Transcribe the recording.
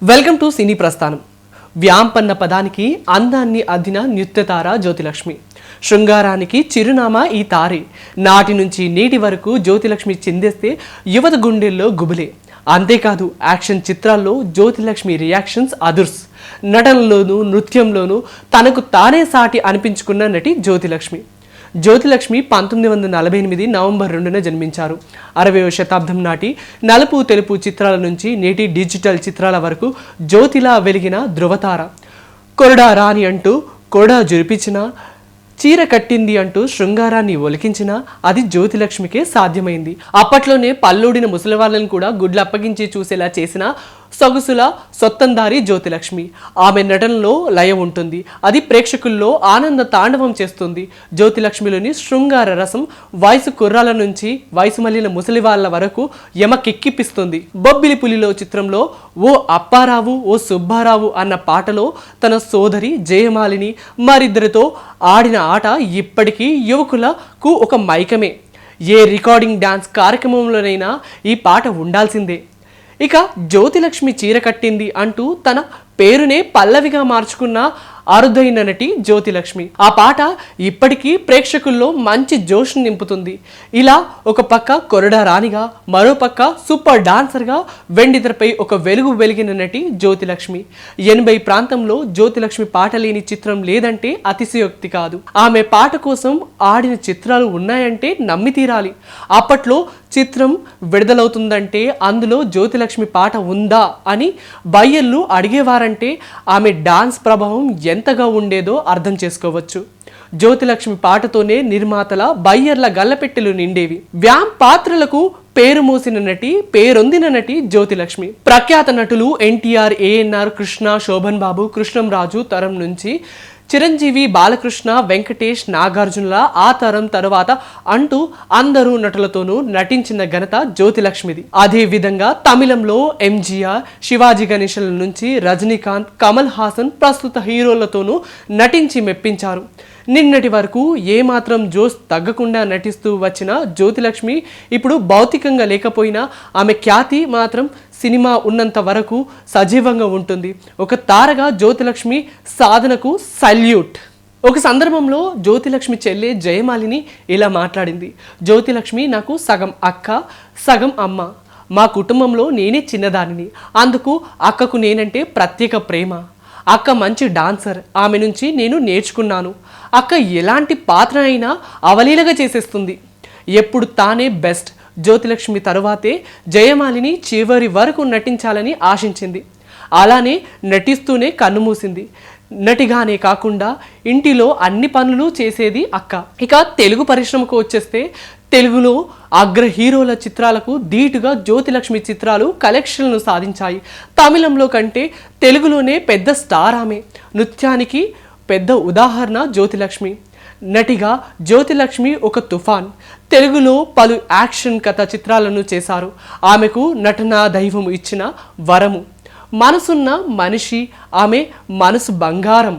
Welcome to సినీ ప్రస్థానం. వ్యాంపన్న పదానికి అందాన్ని అద్దిన నృత్యతార జ్యోతిలక్ష్మి. శృంగారానికి చిరునామా ఈ తారే. నాటి నుంచి నేటి వరకు జ్యోతిలక్ష్మి చిందేస్తే యువత గుండెల్లో గుబులే. అంతేకాదు, యాక్షన్ చిత్రాల్లో జ్యోతిలక్ష్మి రియాక్షన్స్ అదుర్స్. నటనలోనూ నృత్యంలోనూ తనకు తానే సాటి అనిపించుకున్న నటి జ్యోతిలక్ష్మి. జ్యోతిలక్ష్మి 1948 నవంబర్ 2న జన్మించారు. 60వ శతాబ్దం నాటి నలుపు తెలుపు చిత్రాల నుంచి నేటి డిజిటల్ చిత్రాల వరకు జ్యోతిలా వెలిగిన ధృవతార. కొరడా రాని అంటూ కొరడా జురిపించిన, చీర కట్టింది అంటూ శృంగారాన్ని ఒలికించిన అది జ్యోతిలక్ష్మికే సాధ్యమైంది. అప్పట్లోనే పల్లూడిన ముసలివాళ్ళని కూడా గుడ్లు అప్పగించి చూసేలా చేసిన సొగసుల సొత్తందారి జ్యోతిలక్ష్మి. ఆమె నటనలో లయ ఉంటుంది, అది ప్రేక్షకుల్లో ఆనంద తాండవం చేస్తుంది. జ్యోతిలక్ష్మిలోని శృంగార రసం వయసు కుర్రాల నుంచి వయసు మళ్ళిన ముసలివాళ్ల వరకు యమకెక్కిపిస్తుంది. బొబ్బిలి పులిలో చిత్రంలో ఓ అప్పారావు ఓ సుబ్బారావు అన్న పాటలో తన సోదరి జయమాలిని మరిద్దరితో ఆడిన ఆట ఇప్పటికీ యువకులకు ఒక మైకమే. ఏ రికార్డింగ్ డాన్స్ కార్యక్రమంలోనైనా ఈ పాట ఉండాల్సిందే. ఇక జ్యోతిలక్ష్మి చీర కట్టింది అంటూ తన పేరునే పల్లవిగా మార్చుకున్న అరుదైన నటి జ్యోతిలక్ష్మి. ఆ పాట ఇప్పటికీ ప్రేక్షకుల్లో మంచి జోష్ను నింపుతుంది. ఇలా ఒక పక్క కొరడా రాణిగా, మరో పక్క సూపర్ డాన్సర్గా వెండితెరపై ఒక వెలుగు వెలిగిన నటి జ్యోతిలక్ష్మి. 80 ప్రాంతంలో జ్యోతిలక్ష్మి పాట లేని చిత్రం లేదంటే అతిశయోక్తి కాదు. ఆమె పాట కోసం ఆడిన చిత్రాలు ఉన్నాయంటే నమ్మి తీరాలి. అప్పట్లో చిత్రం విడుదలవుతుందంటే అందులో జ్యోతిలక్ష్మి పాట ఉందా అని బయ్యర్లు అడిగేవారంటే ఆమె డాన్స్ ప్రభావం ఎంతగా ఉండేదో అర్థం చేసుకోవచ్చు. జ్యోతిలక్ష్మి పాటతోనే నిర్మాతల బయ్యర్ల గల్లపెట్టెలు నిండేవి. వ్యామ్ పాత్రలకు పేరు మోసిన నటి, పేరొందిన నటి జ్యోతిలక్ష్మి. ప్రఖ్యాత నటులు ఎన్టీఆర్, ఏఎన్ఆర్, కృష్ణ, శోభన్ బాబు, కృష్ణంరాజు తరం నుంచి చిరంజీవి, బాలకృష్ణ, వెంకటేష్, నాగార్జునుల ఆ తరం తరువాత అంటూ అందరూ నటులతోనూ నటించిన ఘనత జ్యోతిలక్ష్మిది. అదే విధంగా తమిళంలో ఎంజీఆర్, శివాజీ గణేశన్ నుంచి రజనీకాంత్, కమల్ హాసన్ ప్రస్తుత హీరోలతోనూ నటించి మెప్పించారు. నిన్నటి వరకు ఏమాత్రం జోస్ తగ్గకుండా నటిస్తూ వచ్చిన జ్యోతిలక్ష్మి ఇప్పుడు భౌతికంగా లేకపోయినా ఆమె ఖ్యాతి మాత్రం సినిమా ఉన్నంత వరకు సజీవంగా ఉంటుంది. ఒక తారగా జ్యోతిలక్ష్మి సాధనకు సల్యూట్. ఒక సందర్భంలో జ్యోతిలక్ష్మి చెల్లె జయమాలిని ఇలా మాట్లాడింది. జ్యోతిలక్ష్మి నాకు సగం అక్క, సగం అమ్మ. మా కుటుంబంలో నేనే చిన్నదానిని, అందుకు అక్కకు నేనంటే ప్రత్యేక ప్రేమ. అక్క మంచి డాన్సర్, ఆమె నుంచి నేను నేర్చుకున్నాను. అక్క ఎలాంటి పాత్ర అయినా అవలీలగా చేసేస్తుంది, ఎప్పుడు తానే బెస్ట్. జ్యోతిలక్ష్మి తరువాతే జయమాలిని చివరి వరకు నటించాలని ఆశించింది. అలానే నటిస్తూనే కన్నుమూసింది. నటిగానే కాకుండా ఇంటిలో అన్ని పనులు చేసేది అక్క. ఇక తెలుగు పరిశ్రమకు వచ్చేస్తే తెలుగులో అగ్ర హీరోల చిత్రాలకు ధీటుగా జ్యోతిలక్ష్మి చిత్రాలు కలెక్షన్లను సాధించాయి. తమిళంలో కంటే తెలుగులోనే పెద్ద స్టార్ ఆమె. నృత్యానికి పెద్ద ఉదాహరణ జ్యోతిలక్ష్మి. నటిగా జ్యోతిలక్ష్మి ఒక తుఫాన్. తెలుగులో పలు యాక్షన్ కథ చిత్రాలను చేశారు. ఆమెకు నటనా దైవం ఇచ్చిన వరము. మనసున్న మనిషి, ఆమె మనసు బంగారం.